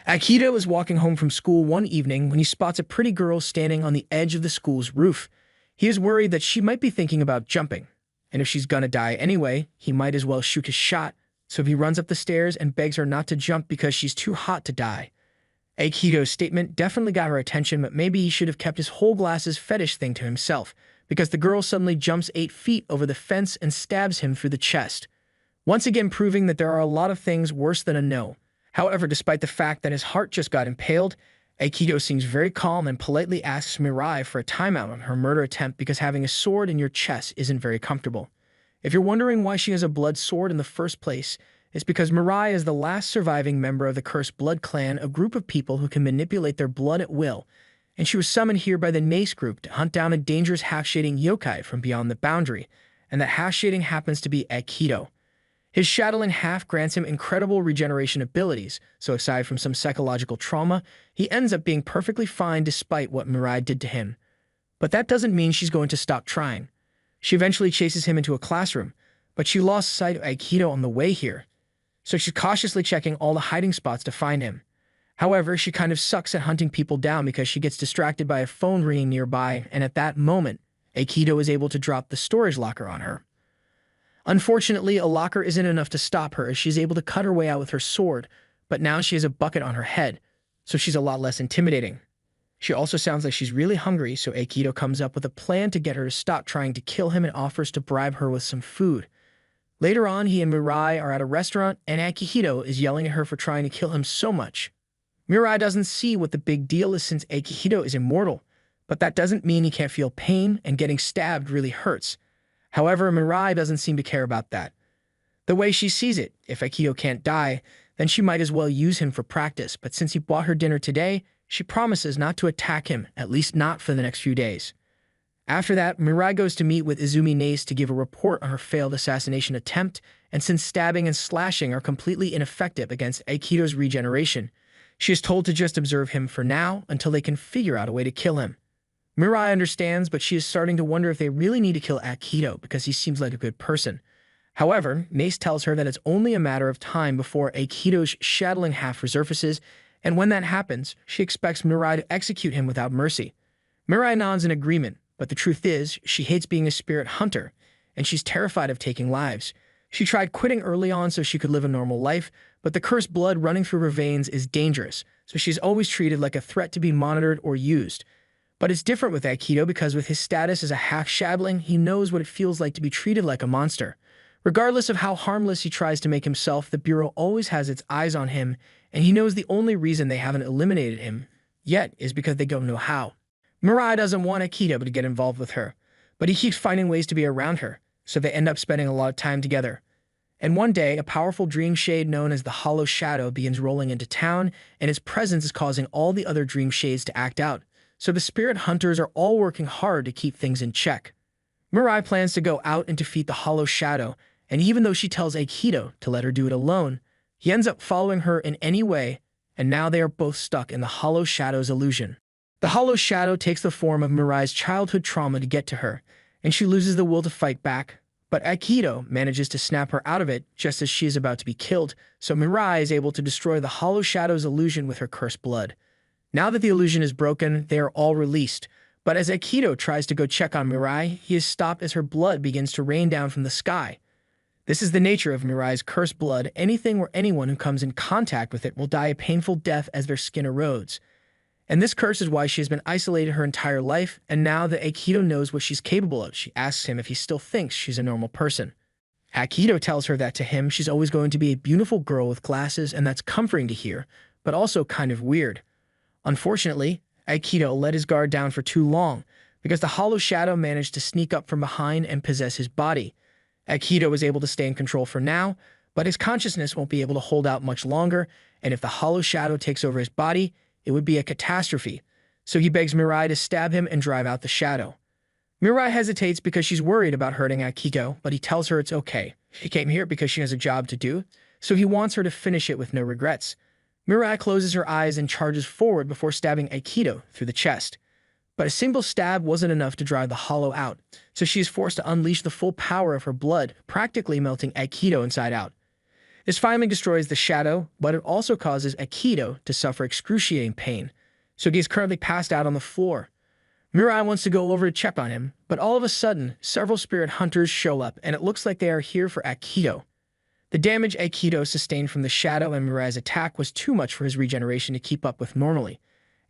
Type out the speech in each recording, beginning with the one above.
Akito is walking home from school one evening when he spots a pretty girl standing on the edge of the school's roof. He is worried that she might be thinking about jumping, and if she's gonna die anyway, he might as well shoot his shot, so he runs up the stairs and begs her not to jump because she's too hot to die. Akito's statement definitely got her attention, but maybe he should have kept his whole glasses fetish thing to himself, because the girl suddenly jumps 8 feet over the fence and stabs him through the chest, once again proving that there are a lot of things worse than a no. However, despite the fact that his heart just got impaled, Akito seems very calm and politely asks Mirai for a timeout on her murder attempt because having a sword in your chest isn't very comfortable. If you're wondering why she has a blood sword in the first place, it's because Mirai is the last surviving member of the Cursed Blood Clan, a group of people who can manipulate their blood at will, and she was summoned here by the Mace group to hunt down a dangerous half-shading yokai from beyond the boundary, and that half-shading happens to be Akito. His shadowing half grants him incredible regeneration abilities, so aside from some psychological trauma, he ends up being perfectly fine despite what Mirai did to him. But that doesn't mean she's going to stop trying. She eventually chases him into a classroom, but she lost sight of Akito on the way here, so she's cautiously checking all the hiding spots to find him. However, she kind of sucks at hunting people down because she gets distracted by a phone ringing nearby, and at that moment, Akito is able to drop the storage locker on her. Unfortunately, a locker isn't enough to stop her as she's able to cut her way out with her sword, but now she has a bucket on her head, so she's a lot less intimidating. She also sounds like she's really hungry, so Akito comes up with a plan to get her to stop trying to kill him and offers to bribe her with some food. Later on, he and Mirai are at a restaurant, and Akihito is yelling at her for trying to kill him so much. Mirai doesn't see what the big deal is since Akihito is immortal, but that doesn't mean he can't feel pain, and getting stabbed really hurts. However, Mirai doesn't seem to care about that. The way she sees it, if Akito can't die, then she might as well use him for practice, but since he bought her dinner today, she promises not to attack him, at least not for the next few days. After that, Mirai goes to meet with Izumi Nace to give a report on her failed assassination attempt, and since stabbing and slashing are completely ineffective against Akito's regeneration, she is told to just observe him for now until they can figure out a way to kill him. Mirai understands, but she is starting to wonder if they really need to kill Akito because he seems like a good person. However, Mace tells her that it's only a matter of time before Akito's shadowing half resurfaces, and when that happens, she expects Mirai to execute him without mercy. Mirai nods in agreement, but the truth is, she hates being a spirit hunter, and she's terrified of taking lives. She tried quitting early on so she could live a normal life, but the cursed blood running through her veins is dangerous, so she's always treated like a threat to be monitored or used. But it's different with Akito because with his status as a half-shadowling, he knows what it feels like to be treated like a monster. Regardless of how harmless he tries to make himself, the Bureau always has its eyes on him, and he knows the only reason they haven't eliminated him yet is because they don't know how. Mirai doesn't want Akito to get involved with her, but he keeps finding ways to be around her, so they end up spending a lot of time together. And one day, a powerful dream shade known as the Hollow Shadow begins rolling into town, and its presence is causing all the other dream shades to act out. So the spirit hunters are all working hard to keep things in check. Mirai plans to go out and defeat the Hollow Shadow, and even though she tells Akito to let her do it alone, he ends up following her in any way, and now they are both stuck in the Hollow Shadow's illusion. The Hollow Shadow takes the form of Mirai's childhood trauma to get to her, and she loses the will to fight back, but Akito manages to snap her out of it just as she is about to be killed, so Mirai is able to destroy the Hollow Shadow's illusion with her cursed blood. Now that the illusion is broken, they are all released, but as Akito tries to go check on Mirai, he is stopped as her blood begins to rain down from the sky. This is the nature of Mirai's cursed blood. Anything or anyone who comes in contact with it will die a painful death as their skin erodes. And this curse is why she has been isolated her entire life, and now that Akito knows what she's capable of, she asks him if he still thinks she's a normal person. Akito tells her that to him, she's always going to be a beautiful girl with glasses, and that's comforting to hear, but also kind of weird. Unfortunately, Akito let his guard down for too long, because the Hollow Shadow managed to sneak up from behind and possess his body. Akito is able to stay in control for now, but his consciousness won't be able to hold out much longer, and if the Hollow Shadow takes over his body, it would be a catastrophe, so he begs Mirai to stab him and drive out the shadow. Mirai hesitates because she's worried about hurting Akito, but he tells her it's okay. She came here because she has a job to do, so he wants her to finish it with no regrets. Mirai closes her eyes and charges forward before stabbing Akito through the chest. But a single stab wasn't enough to drive the hollow out, so she is forced to unleash the full power of her blood, practically melting Akito inside out. This finally destroys the shadow, but it also causes Aikido to suffer excruciating pain, so he is currently passed out on the floor. Mirai wants to go over to check on him, but all of a sudden, several spirit hunters show up, and it looks like they are here for Aikido. The damage Aikido sustained from the shadow and Mirai's attack was too much for his regeneration to keep up with normally,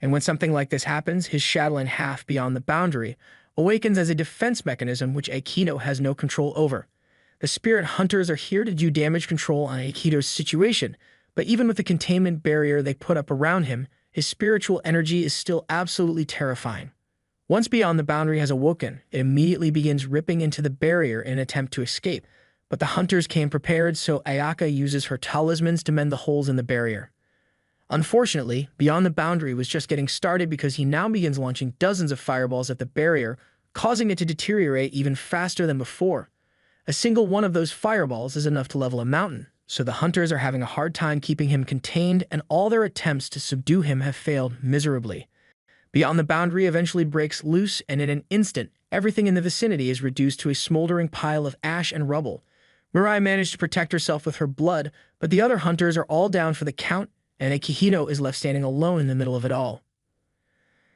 and when something like this happens, his shadow in half beyond the boundary awakens as a defense mechanism which Aikido has no control over. The spirit hunters are here to do damage control on Aikido's situation, but even with the containment barrier they put up around him, his spiritual energy is still absolutely terrifying. Once beyond the boundary has awoken, it immediately begins ripping into the barrier in an attempt to escape, but the hunters came prepared, so Ayaka uses her talismans to mend the holes in the barrier. Unfortunately, Beyond the Boundary was just getting started because he now begins launching dozens of fireballs at the barrier, causing it to deteriorate even faster than before. A single one of those fireballs is enough to level a mountain, so the hunters are having a hard time keeping him contained, and all their attempts to subdue him have failed miserably. Beyond the Boundary eventually breaks loose, and in an instant, everything in the vicinity is reduced to a smoldering pile of ash and rubble. Mirai managed to protect herself with her blood, but the other hunters are all down for the count, and Akihito is left standing alone in the middle of it all.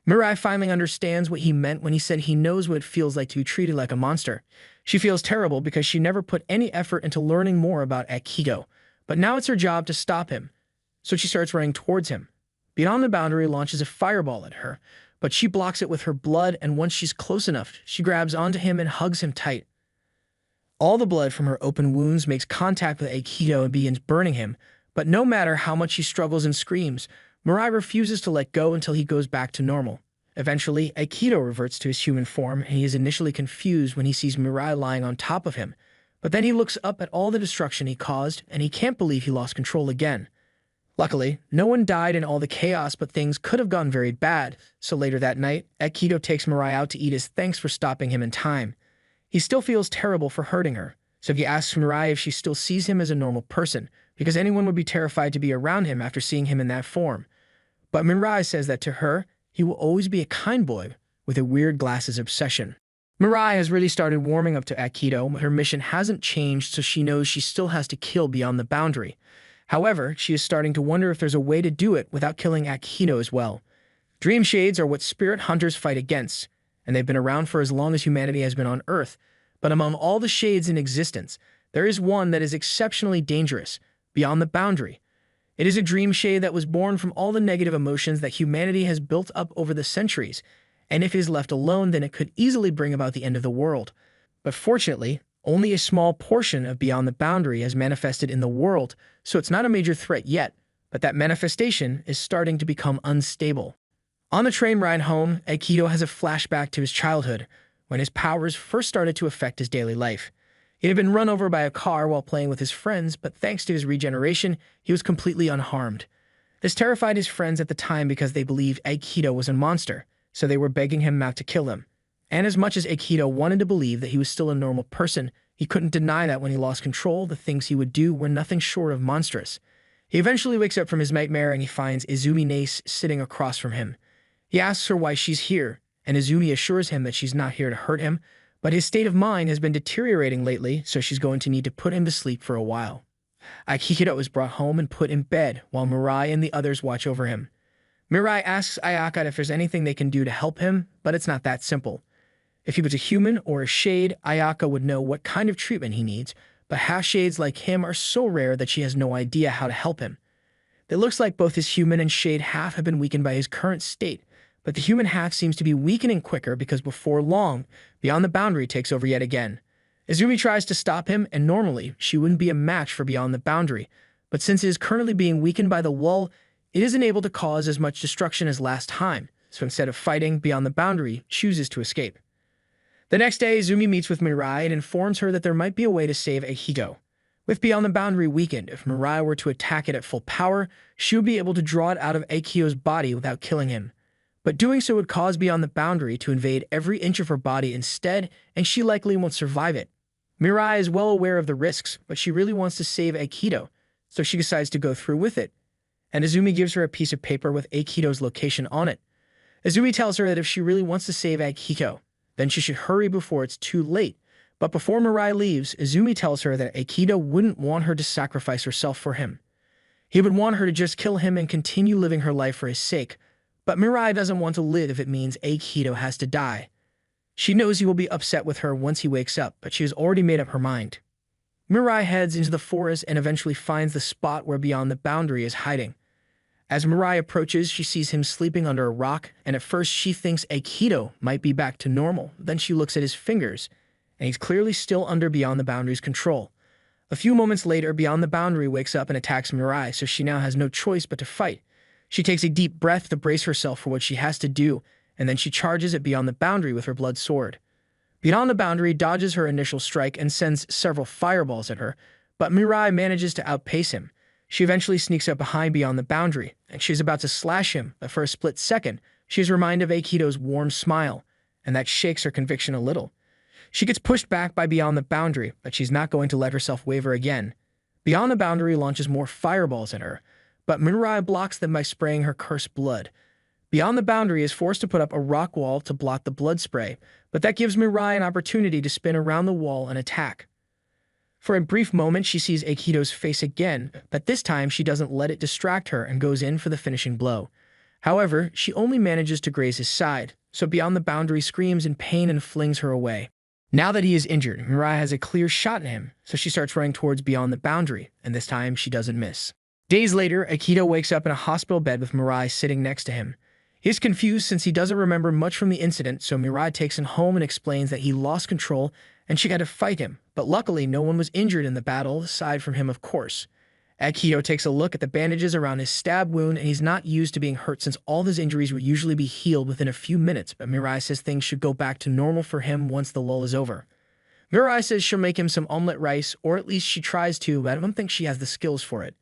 Mirai finally understands what he meant when he said he knows what it feels like to be treated like a monster. She feels terrible because she never put any effort into learning more about Aikido, but now it's her job to stop him, so she starts running towards him. Beyond the Boundary launches a fireball at her, but she blocks it with her blood, and once she's close enough, she grabs onto him and hugs him tight. All the blood from her open wounds makes contact with Aikido and begins burning him, but no matter how much she struggles and screams, Mirai refuses to let go until he goes back to normal. Eventually, Aikido reverts to his human form, and he is initially confused when he sees Mirai lying on top of him. But then he looks up at all the destruction he caused, and he can't believe he lost control again. Luckily, no one died in all the chaos, but things could have gone very bad, so later that night, Aikido takes Mirai out to eat as thanks for stopping him in time. He still feels terrible for hurting her, so he asks Mirai if she still sees him as a normal person, because anyone would be terrified to be around him after seeing him in that form. But Mirai says that to her, he will always be a kind boy with a weird glasses obsession. Mirai has really started warming up to Aikido, but her mission hasn't changed, so she knows she still has to kill Beyond the Boundary. However, she is starting to wonder if there's a way to do it without killing Aikido as well. Dream shades are what spirit hunters fight against, and they've been around for as long as humanity has been on Earth. But among all the shades in existence, there is one that is exceptionally dangerous, Beyond the Boundary. It is a dream shade that was born from all the negative emotions that humanity has built up over the centuries, and if it is left alone, then it could easily bring about the end of the world. But fortunately, only a small portion of Beyond the Boundary has manifested in the world, so it's not a major threat yet, but that manifestation is starting to become unstable. On the train ride home, Aikido has a flashback to his childhood, when his powers first started to affect his daily life. He had been run over by a car while playing with his friends, but thanks to his regeneration, he was completely unharmed. This terrified his friends at the time because they believed Aikido was a monster, so they were begging him not to kill him. And as much as Aikido wanted to believe that he was still a normal person, he couldn't deny that when he lost control, the things he would do were nothing short of monstrous. He eventually wakes up from his nightmare and he finds Izumi Nace sitting across from him. He asks her why she's here, and Izumi assures him that she's not here to hurt him, but his state of mind has been deteriorating lately, so she's going to need to put him to sleep for a while. Aikido is brought home and put in bed, while Mirai and the others watch over him. Mirai asks Ayaka if there's anything they can do to help him, but it's not that simple. If he was a human or a shade, Ayaka would know what kind of treatment he needs, but half shades like him are so rare that she has no idea how to help him. It looks like both his human and shade half have been weakened by his current state, but the human half seems to be weakening quicker because before long, Beyond the Boundary takes over yet again. Izumi tries to stop him, and normally, she wouldn't be a match for Beyond the Boundary, but since it is currently being weakened by the wall, it isn't able to cause as much destruction as last time, so instead of fighting, Beyond the Boundary chooses to escape. The next day, Izumi meets with Mirai and informs her that there might be a way to save Aikido. With Beyond the Boundary weakened, if Mirai were to attack it at full power, she would be able to draw it out of Aikido's body without killing him. But doing so would cause Beyond the Boundary to invade every inch of her body instead, and she likely won't survive it. Mirai is well aware of the risks, but she really wants to save Aikido, so she decides to go through with it. And Izumi gives her a piece of paper with Aikido's location on it. Izumi tells her that if she really wants to save Aikido, then she should hurry before it's too late, But before Mirai leaves, Izumi tells her that Aikido wouldn't want her to sacrifice herself for him. He would want her to just kill him and continue living her life for his sake. But Mirai doesn't want to live if it means Aikido has to die. She knows he will be upset with her once he wakes up, but she has already made up her mind. Mirai heads into the forest and eventually finds the spot where Beyond the Boundary is hiding. As Mirai approaches, she sees him sleeping under a rock, and at first she thinks Aikido might be back to normal. Then she looks at his fingers, and he's clearly still under Beyond the Boundary's control. A few moments later, Beyond the Boundary wakes up and attacks Mirai, so she now has no choice but to fight. She takes a deep breath to brace herself for what she has to do, and then she charges at Beyond the Boundary with her blood sword. Beyond the Boundary dodges her initial strike and sends several fireballs at her, but Mirai manages to outpace him. She eventually sneaks up behind Beyond the Boundary, and she's about to slash him, but for a split second, she is reminded of Aikido's warm smile, and that shakes her conviction a little. She gets pushed back by Beyond the Boundary, but she's not going to let herself waver again. Beyond the Boundary launches more fireballs at her, but Mirai blocks them by spraying her cursed blood. Beyond the Boundary is forced to put up a rock wall to block the blood spray, but that gives Mirai an opportunity to spin around the wall and attack. For a brief moment, she sees Aikido's face again, but this time she doesn't let it distract her and goes in for the finishing blow. However, she only manages to graze his side, so Beyond the Boundary screams in pain and flings her away. Now that he is injured, Mirai has a clear shot in him, so she starts running towards Beyond the Boundary, and this time she doesn't miss. Days later, Aikido wakes up in a hospital bed with Mirai sitting next to him. He is confused since he doesn't remember much from the incident, so Mirai takes him home and explains that he lost control and she had to fight him, but luckily no one was injured in the battle, aside from him of course. Aikido takes a look at the bandages around his stab wound, and he's not used to being hurt since all his injuries would usually be healed within a few minutes, but Mirai says things should go back to normal for him once the lull is over. Mirai says she'll make him some omelet rice, or at least she tries to, but I don't think she has the skills for it.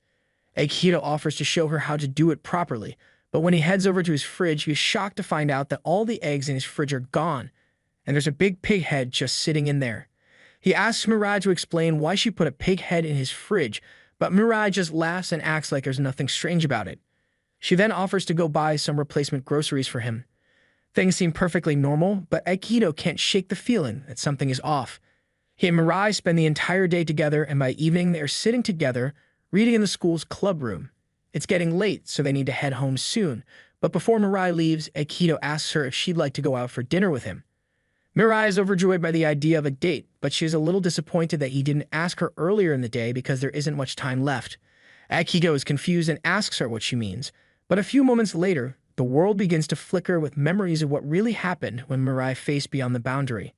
Aikido offers to show her how to do it properly, but when he heads over to his fridge, he is shocked to find out that all the eggs in his fridge are gone, and there's a big pig head just sitting in there. He asks Mirai to explain why she put a pig head in his fridge, but Mirai just laughs and acts like there's nothing strange about it. She then offers to go buy some replacement groceries for him. Things seem perfectly normal, but Aikido can't shake the feeling that something is off. He and Mirai spend the entire day together, and by evening they are sitting together, reading in the school's club room. It's getting late, so they need to head home soon, but before Mirai leaves, Aikido asks her if she'd like to go out for dinner with him. Mirai is overjoyed by the idea of a date, but she is a little disappointed that he didn't ask her earlier in the day because there isn't much time left. Aikido is confused and asks her what she means, but a few moments later, the world begins to flicker with memories of what really happened when Mirai faced Beyond the Boundary.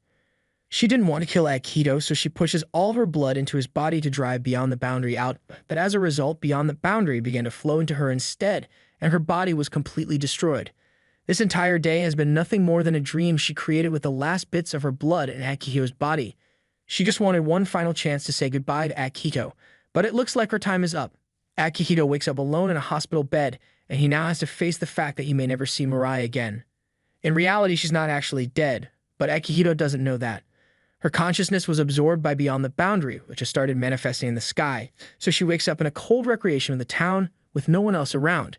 She didn't want to kill Aikido, so she pushes all of her blood into his body to drive Beyond the Boundary out, but as a result, Beyond the Boundary began to flow into her instead, and her body was completely destroyed. This entire day has been nothing more than a dream she created with the last bits of her blood in Akihido's body. She just wanted one final chance to say goodbye to Akihito, but it looks like her time is up. Akihito wakes up alone in a hospital bed, and he now has to face the fact that he may never see Mirai again. In reality, she's not actually dead, but Akihito doesn't know that. Her consciousness was absorbed by Beyond the Boundary, which has started manifesting in the sky, so she wakes up in a cold recreation in the town with no one else around.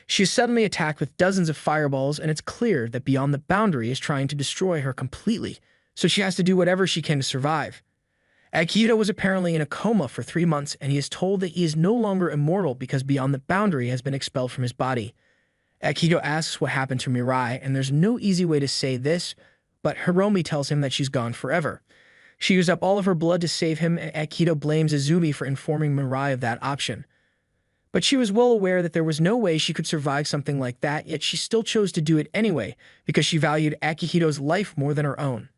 She is suddenly attacked with dozens of fireballs, and it's clear that Beyond the Boundary is trying to destroy her completely, so she has to do whatever she can to survive. Akihito was apparently in a coma for 3 months, and he is told that he is no longer immortal because Beyond the Boundary has been expelled from his body. Akihito asks what happened to Mirai, and there's no easy way to say this, but Hiromi tells him that she's gone forever. She used up all of her blood to save him, and Akihito blames Izumi for informing Mirai of that option. But she was well aware that there was no way she could survive something like that, yet she still chose to do it anyway, because she valued Akihito's life more than her own.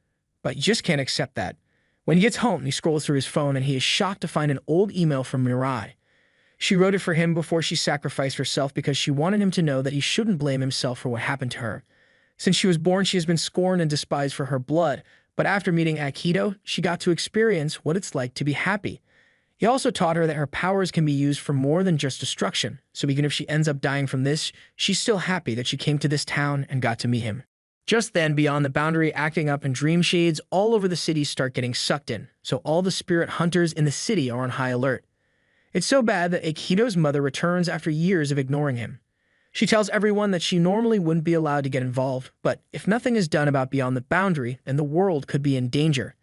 But you just can't accept that. When he gets home, he scrolls through his phone, and he is shocked to find an old email from Mirai. She wrote it for him before she sacrificed herself because she wanted him to know that he shouldn't blame himself for what happened to her. Since she was born, she has been scorned and despised for her blood, but after meeting Akihito, she got to experience what it's like to be happy. He also taught her that her powers can be used for more than just destruction, so even if she ends up dying from this, she's still happy that she came to this town and got to meet him. Just then, Beyond the Boundary acting up and dream shades all over the city start getting sucked in, so all the spirit hunters in the city are on high alert. It's so bad that Akihito's mother returns after years of ignoring him. She tells everyone that she normally wouldn't be allowed to get involved, but if nothing is done about Beyond the Boundary, then the world could be in danger.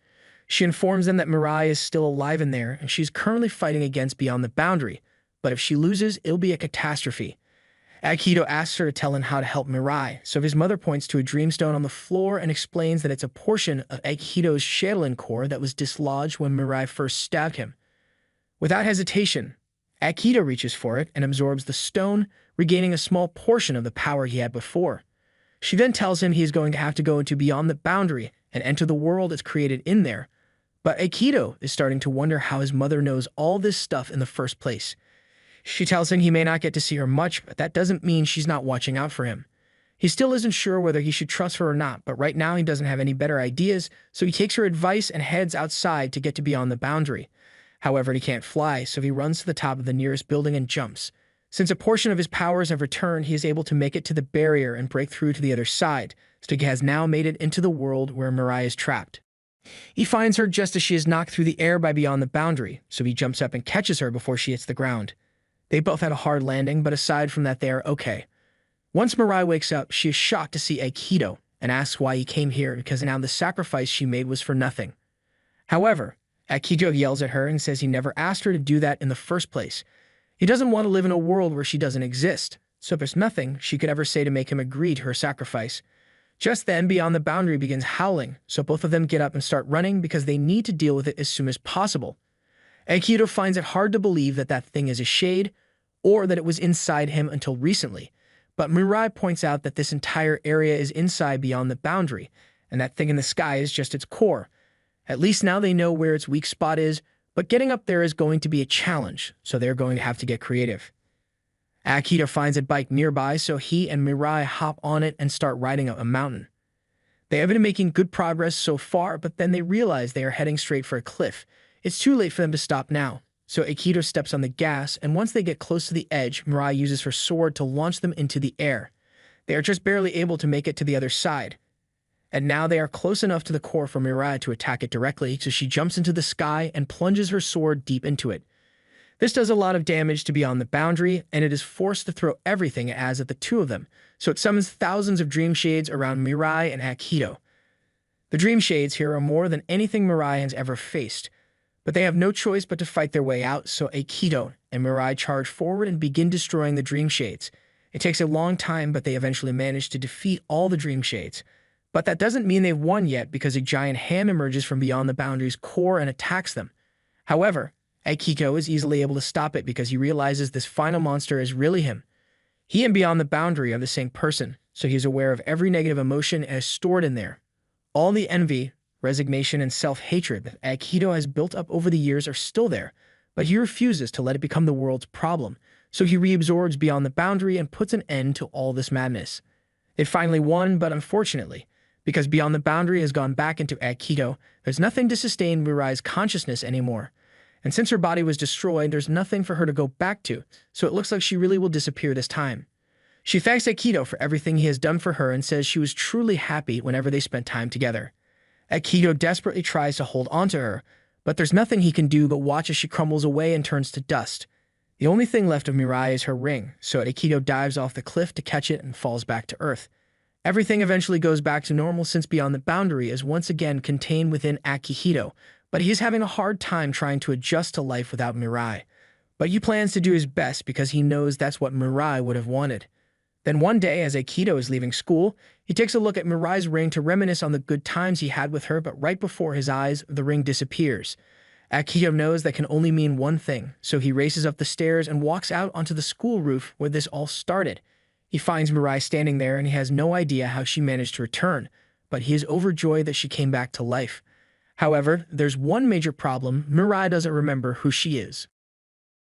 She informs them that Mirai is still alive in there and she's currently fighting against Beyond the Boundary, but if she loses, it'll be a catastrophe. Akihito asks her to tell him how to help Mirai, so his mother points to a dreamstone on the floor and explains that it's a portion of Akihito's Shaolin core that was dislodged when Mirai first stabbed him. Without hesitation, Akihito reaches for it and absorbs the stone, regaining a small portion of the power he had before. She then tells him he is going to have to go into Beyond the Boundary and enter the world it's created in there. But Akihito is starting to wonder how his mother knows all this stuff in the first place. She tells him he may not get to see her much, but that doesn't mean she's not watching out for him. He still isn't sure whether he should trust her or not, but right now he doesn't have any better ideas, so he takes her advice and heads outside to get to Beyond the Boundary. However, he can't fly, so he runs to the top of the nearest building and jumps. Since a portion of his powers have returned, he is able to make it to the barrier and break through to the other side, so he has now made it into the world where Mirai is trapped. He finds her just as she is knocked through the air by Beyond the Boundary, so he jumps up and catches her before she hits the ground. They both had a hard landing, but aside from that, they are okay. Once Mirai wakes up, she is shocked to see Akihito and asks why he came here because now the sacrifice she made was for nothing. However, Akihito yells at her and says he never asked her to do that in the first place. He doesn't want to live in a world where she doesn't exist, so there's nothing she could ever say to make him agree to her sacrifice. Just then, Beyond the Boundary begins howling, so both of them get up and start running because they need to deal with it as soon as possible. Akihito finds it hard to believe that that thing is a shade, or that it was inside him until recently, but Mirai points out that this entire area is inside Beyond the Boundary, and that thing in the sky is just its core. At least now they know where its weak spot is, but getting up there is going to be a challenge, so they're going to have to get creative. Akihito finds a bike nearby, so he and Mirai hop on it and start riding up a mountain. They have been making good progress so far, but then they realize they are heading straight for a cliff. It's too late for them to stop now, so Akihito steps on the gas, and once they get close to the edge, Mirai uses her sword to launch them into the air. They are just barely able to make it to the other side. And now they are close enough to the core for Mirai to attack it directly, so she jumps into the sky and plunges her sword deep into it. This does a lot of damage to Beyond the Boundary, and it is forced to throw everything it has at the two of them, so it summons thousands of Dream Shades around Mirai and Akihito. The Dream Shades here are more than anything Mirai has ever faced, but they have no choice but to fight their way out, so Akihito and Mirai charge forward and begin destroying the Dream Shades. It takes a long time, but they eventually manage to defeat all the Dream Shades. But that doesn't mean they've won yet, because a giant ham emerges from Beyond the Boundary's core and attacks them. However, Akihito is easily able to stop it because he realizes this final monster is really him. He and Beyond the Boundary are the same person, so he is aware of every negative emotion and is stored in there. All the envy, resignation, and self-hatred that Akihito has built up over the years are still there, but he refuses to let it become the world's problem, so he reabsorbs Beyond the Boundary and puts an end to all this madness. They finally won, but unfortunately, because Beyond the Boundary has gone back into Akihito, there's nothing to sustain Mirai's consciousness anymore. And since her body was destroyed, there's nothing for her to go back to, so it looks like she really will disappear this time. She thanks Akihito for everything he has done for her and says she was truly happy whenever they spent time together. Akihito desperately tries to hold on to her, but there's nothing he can do but watch as she crumbles away and turns to dust. The only thing left of Mirai is her ring, so Akihito dives off the cliff to catch it and falls back to Earth. Everything eventually goes back to normal since Beyond the Boundary is once again contained within Akihito, but he is having a hard time trying to adjust to life without Mirai. But he plans to do his best because he knows that's what Mirai would have wanted. Then one day, as Akihito is leaving school, he takes a look at Mirai's ring to reminisce on the good times he had with her, but right before his eyes, the ring disappears. Akihito knows that can only mean one thing, so he races up the stairs and walks out onto the school roof where this all started. He finds Mirai standing there and he has no idea how she managed to return, but he is overjoyed that she came back to life. However, there's one major problem: Mirai doesn't remember who she is.